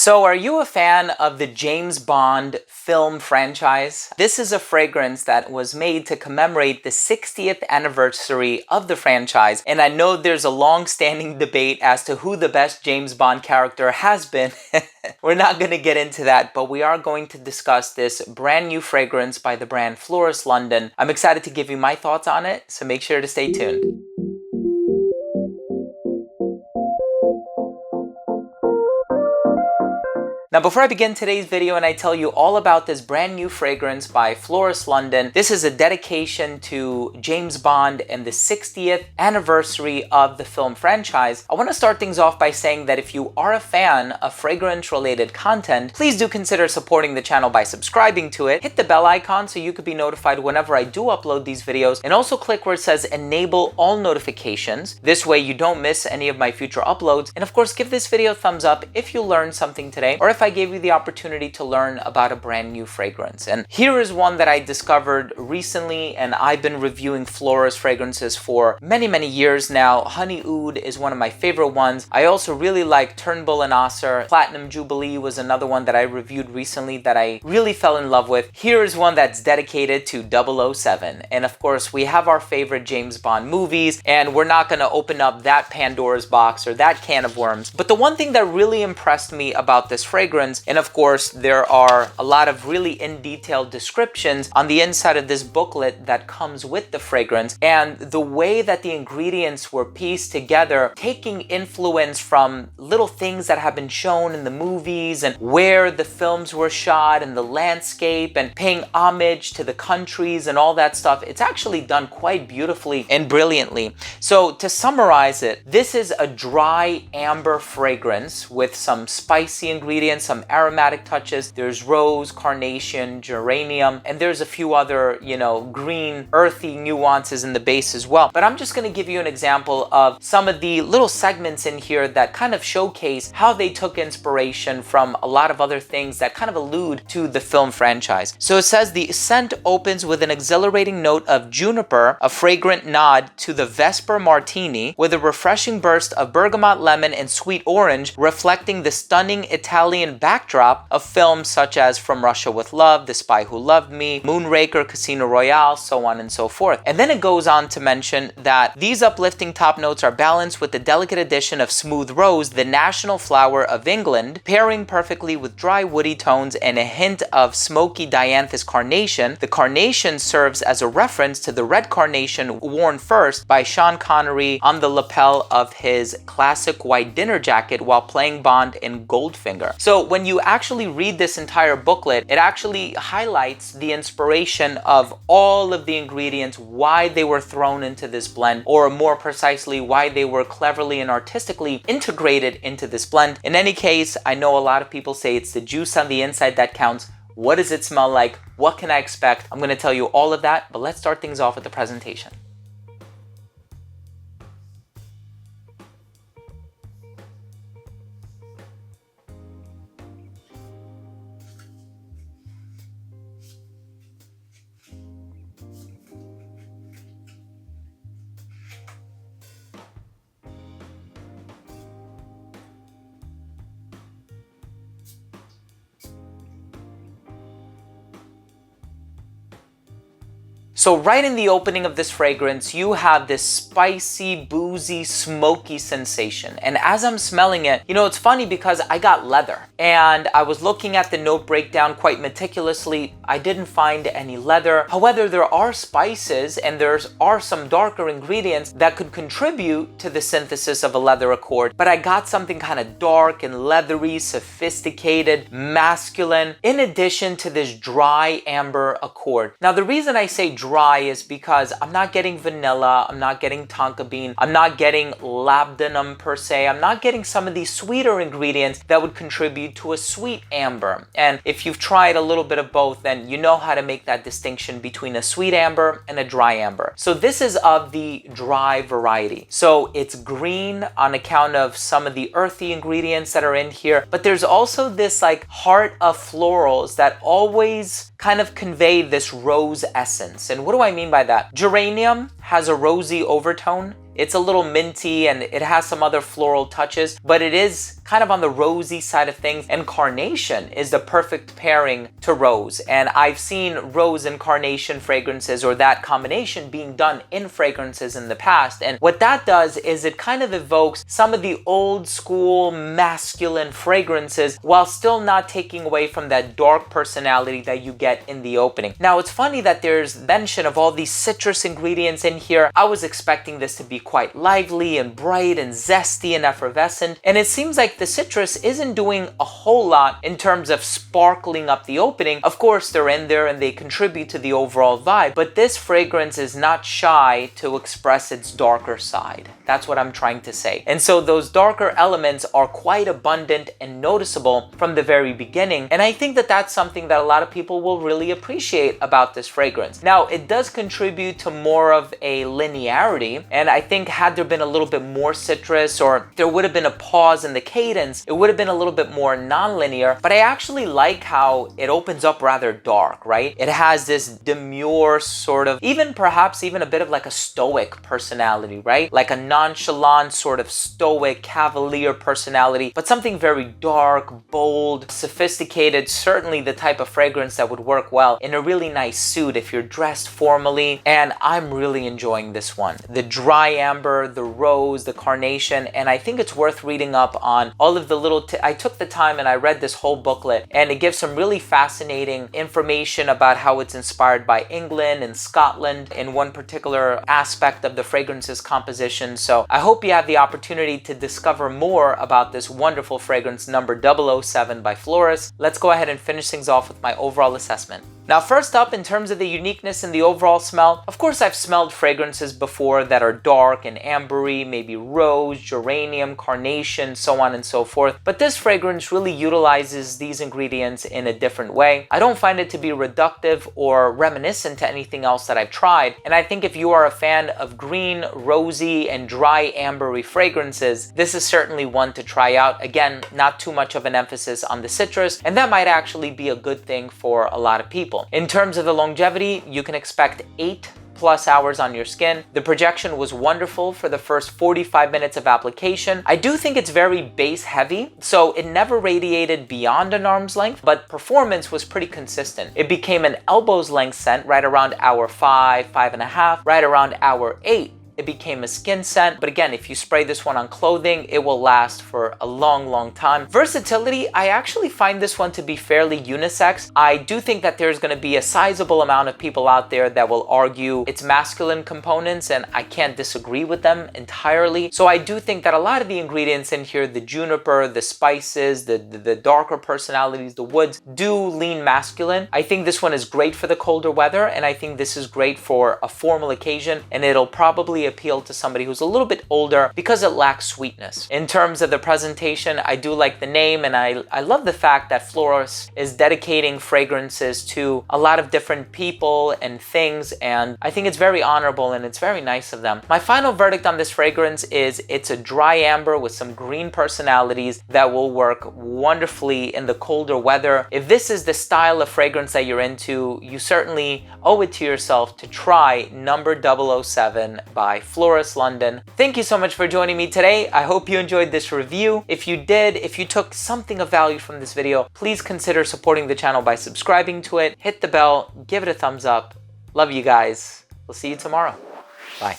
So are you a fan of the James Bond film franchise? This is a fragrance that was made to commemorate the 60th anniversary of the franchise, and I know there's a long-standing debate as to who the best James Bond character has been. We're not going to get into that, but we are going to discuss this brand new fragrance by the brand Floris London. I'm excited to give you my thoughts on it, so make sure to stay tuned. Now, before I begin today's video and I tell you all about this brand new fragrance by Floris London, this is a dedication to James Bond and the 60th anniversary of the film franchise. I want to start things off by saying that if you are a fan of fragrance-related content, please do consider supporting the channel by subscribing to it. Hit the bell icon so you could be notified whenever I do upload these videos, and also click where it says enable all notifications. This way you don't miss any of my future uploads. And of course, give this video a thumbs up if you learned something today, or if I gave you the opportunity to learn about a brand new fragrance. And here is one that I discovered recently, and I've been reviewing Floris fragrances for many years now. Honey Oud is one of my favorite ones. I also really like Turnbull and Oster. Platinum Jubilee was another one that I reviewed recently that I really fell in love with. Here is one that's dedicated to 007. And of course, we have our favorite James Bond movies, and we're not going to open up that Pandora's box or that can of worms. But the one thing that really impressed me about this fragrance, and of course, there are a lot of really in-detail descriptions on the inside of this booklet that comes with the fragrance, and the way that the ingredients were pieced together, taking influence from little things that have been shown in the movies and where the films were shot and the landscape, and paying homage to the countries and all that stuff. It's actually done quite beautifully and brilliantly. So to summarize it, this is a dry amber fragrance with some spicy ingredients, some aromatic touches. There's rose, carnation, geranium, and there's a few other, green, earthy nuances in the base as well. But I'm just going to give you an example of some of the little segments in here that kind of showcase how they took inspiration from a lot of other things that kind of allude to the film franchise. So it says the scent opens with an exhilarating note of juniper, a fragrant nod to the Vesper Martini, with a refreshing burst of bergamot, lemon, and sweet orange, reflecting the stunning Italian backdrop of films such as From Russia with Love, The Spy Who Loved Me, Moonraker, Casino Royale, so on and so forth. And then it goes on to mention that these uplifting top notes are balanced with the delicate addition of smooth rose, the national flower of England, pairing perfectly with dry woody tones and a hint of smoky dianthus carnation. The carnation serves as a reference to the red carnation worn first by Sean Connery on the lapel of his classic white dinner jacket while playing Bond in Goldfinger. So when you actually read this entire booklet, it actually highlights the inspiration of all of the ingredients, why they were thrown into this blend, or more precisely, why they were cleverly and artistically integrated into this blend. In any case, I know a lot of people say it's the juice on the inside that counts. What does it smell like? What can I expect? I'm going to tell you all of that, but let's start things off with the presentation. So right in the opening of this fragrance, you have this spicy, boozy, smoky sensation. And as I'm smelling it, it's funny because I got leather. And I was looking at the note breakdown quite meticulously. I didn't find any leather. However, there are spices and there are some darker ingredients that could contribute to the synthesis of a leather accord. But I got something kind of dark and leathery, sophisticated, masculine, in addition to this dry amber accord. Now, the reason I say dry is because I'm not getting vanilla, I'm not getting tonka bean, I'm not getting labdanum per se, I'm not getting some of these sweeter ingredients that would contribute to a sweet amber. And if you've tried a little bit of both, then you know how to make that distinction between a sweet amber and a dry amber. So this is of the dry variety. So it's green on account of some of the earthy ingredients that are in here, but there's also this like heart of florals that always kind of convey this rose essence. And what do I mean by that? Geranium has a rosy overtone. It's a little minty and it has some other floral touches, but it is kind of on the rosy side of things, and carnation is the perfect pairing to rose. And I've seen rose and carnation fragrances, or that combination, being done in fragrances in the past. And what that does is it kind of evokes some of the old school masculine fragrances while still not taking away from that dark personality that you get in the opening. Now, it's funny that there's mention of all these citrus ingredients in here. I was expecting this to be quite lively and bright and zesty and effervescent, and it seems like the citrus isn't doing a whole lot in terms of sparkling up the opening. Of course, they're in there and they contribute to the overall vibe, but this fragrance is not shy to express its darker side. That's what I'm trying to say. And so those darker elements are quite abundant and noticeable from the very beginning, and I think that that's something that a lot of people will really appreciate about this fragrance. Now, it does contribute to more of a linearity, and I think had there been a little bit more citrus, or there would have been a pause in the cadence, it would have been a little bit more non-linear. But I actually like how it opens up rather dark, right? It has this demure sort of, even perhaps even a bit of like a stoic personality, right? Like a nonchalant sort of stoic cavalier personality, but something very dark, bold, sophisticated, certainly the type of fragrance that would work well in a really nice suit if you're dressed formally. And I'm really enjoying this one. The dry amber, the rose, the carnation, and I think it's worth reading up on all of the little I took the time and I read this whole booklet, and it gives some really fascinating information about how it's inspired by England and Scotland in one particular aspect of the fragrance's composition. So I hope you have the opportunity to discover more about this wonderful fragrance, number 007 by Floris. Let's go ahead and finish things off with my overall assessment. Now, first up, in terms of the uniqueness and the overall smell, of course I've smelled fragrances before that are dark and ambery, maybe rose, geranium, carnation, so on and so forth, but this fragrance really utilizes these ingredients in a different way. I don't find it to be reductive or reminiscent to anything else that I've tried, and I think if you are a fan of green, rosy, and dry ambery fragrances, this is certainly one to try out. Again, not too much of an emphasis on the citrus, and that might actually be a good thing for a lot of people. In terms of the longevity, you can expect 8+ hours on your skin. The projection was wonderful for the first 45 minutes of application. I do think it's very base heavy, so it never radiated beyond an arm's length, but performance was pretty consistent. It became an elbow's length scent right around hour 5, 5.5, right around hour 8. It became a skin scent, but again, if you spray this one on clothing, it will last for a long time. Versatility, I actually find this one to be fairly unisex. I do think that there's going to be a sizable amount of people out there that will argue its masculine components, and I can't disagree with them entirely. So I do think that a lot of the ingredients in here, the juniper, the spices, the darker personalities, the woods, do lean masculine. I think this one is great for the colder weather, and I think this is great for a formal occasion, and it'll probably appeal to somebody who's a little bit older because it lacks sweetness. In terms of the presentation, I do like the name, and I love the fact that Floris is dedicating fragrances to a lot of different people and things, and I think it's very honorable and it's very nice of them. My final verdict on this fragrance is it's a dry amber with some green personalities that will work wonderfully in the colder weather. If this is the style of fragrance that you're into, you certainly owe it to yourself to try number 007 by Floris London. Thank you so much for joining me today. I hope you enjoyed this review. If you did, if you took something of value from this video, please consider supporting the channel by subscribing to it, hit the bell, give it a thumbs up. Love you guys. We'll see you tomorrow. Bye.